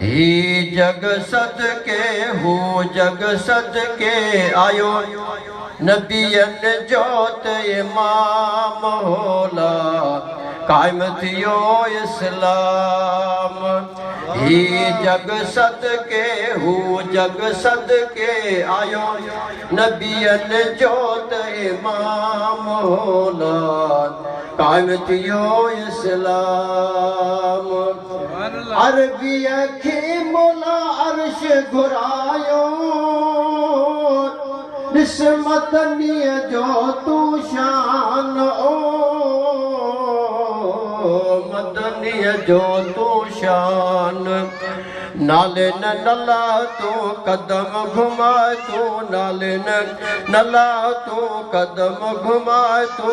ही जग सदके हू जग सदके आयो नबियन जोत इमाम होला कायम थियो इस्लाम। ही जग सदके हू जग सदके आयो नबियन जोत इमाम होला कायम थियो इस्लाम। अरबी अखी मोला अर्श घुरायो निस्मतनीय जो तू शान ओ मदनीय जो तू शान। नाले न नला तू कदम घुमा तू नाले न नला तू कदम घुमा तू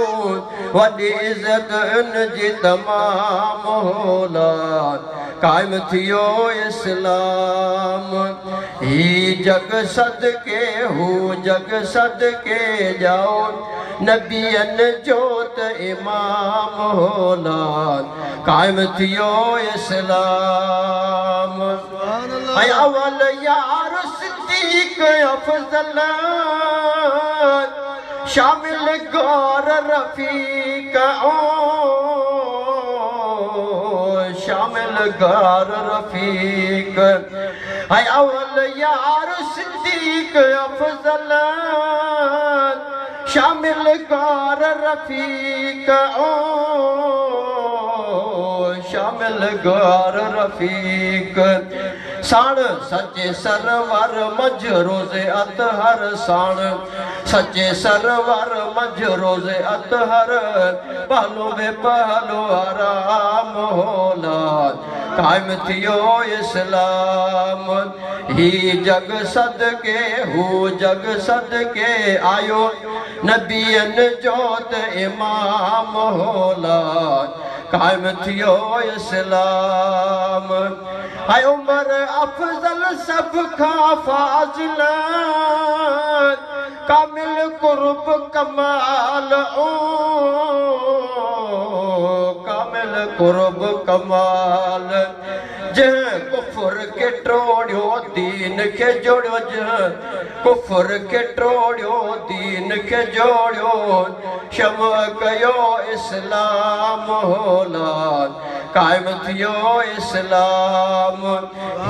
वॾी इज़त इन जी तमाम होला कायम थियो इस्लाम। ही जग सदके हू जग सदके जाओ नबियन जोत इमाम होला कायम थियो इस्लाम। अवल यार सिद्दीक अफजल शामिल गौर रफीक ओ शामिल गौर रफीक। अवल यार सिद्दीक अफजल शामिल गौर रफीक ओ शामिल गौर रफीक। साण सच्चे सरवर मझ रोज़े अतहर साण सच्चे सरवर मझ रोज़े अतहर पहलो बे पहलो आराम होला कायम थियो इस्लाम। ही जग सदके हू जग सदके आयो नबियन जोत इमाम होला कायम थियो इस्लाम। हाय उमर अफजल सब खां फाजिल कामिल कुर्ब कमाल ओ कामिल कुर्ब कमाल। जह कुफर के टोड़ियो दीन के जोड़ियो जह कुफर के टोड़ियो दीन के जोड़ियो शम कयो इस्लाम होला कायम थियो इस्लाम।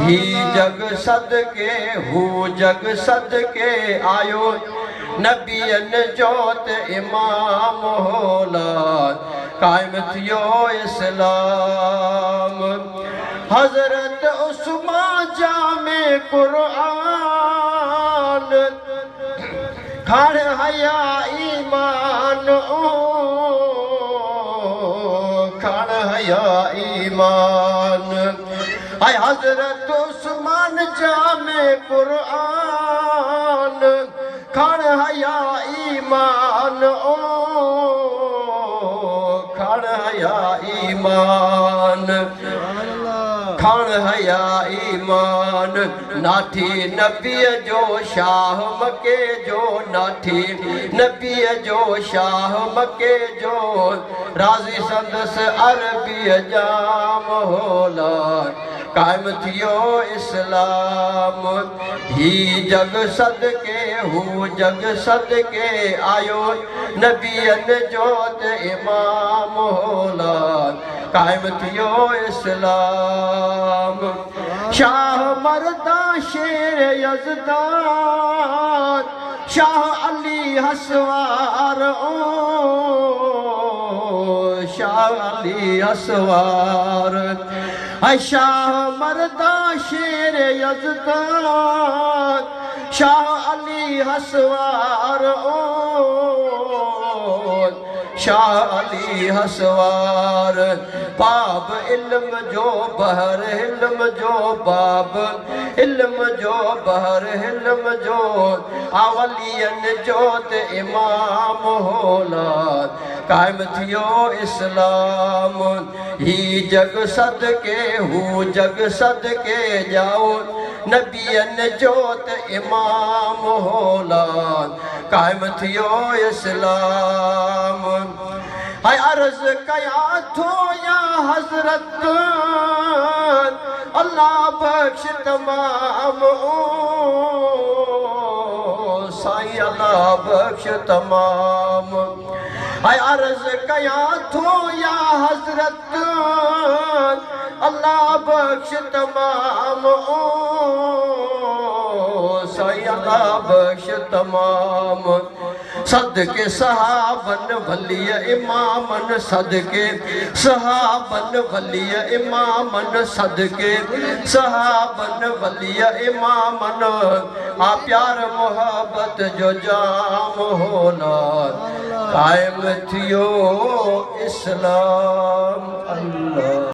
ही जग सदके हू जग सदके आयो नबियन जोत इमाम होला कायम थियो इस्लाम। हजरत उस्मान जामे कुरान खड़ हया ईमान ओ खड़ हया ईमान। हाय हजरत उस्मान जामे कुरान खड़ हया ईमान ओ खड़ हया ईमान खड़ हया ईमान। नाठी नबी जो शाह मके जो नाठी नबी जो शाह मके जो राज़ी संदस अरबी जाम होला कायम थियो इस्लाम। ही जग सदके हू जग सदके आयो नबियन जोत इमाम होला कायम थियो इस्लाम। शाह मर्दा शेर यज़दान शाह अली हसवार ओ शाह अली हसवार। शाह मर्दा शेर यज़दान शाह अली हसवार ओ शाह अली हसवार। बाब इल्म जो बहर इल्म जो बाब इल्म जो बहर इल्म जो अवलियन जोत इमाम होला कायम थियो इस्लाम। ही जग सदके हू जग सदके जाओ नबियन जोत इमाम होला कायम थियो इस्लाम। अर्ज कया थो या हज़रत अल्लाह बख्श तमाम साईं अल्लाह बख्श तमाम अर्ज कया थो या हज़रत अल्लाह बख्श तमाम साईं अल्लाह बख्श तमाम सदके सहाबन वलिय इमामन सदके सहाबन वलिय इमामन सदके सहाबन वलिय इमामन आ प्यार मोहब्बत जो जाम होला कायम थियो इस्लाम अल्लाह।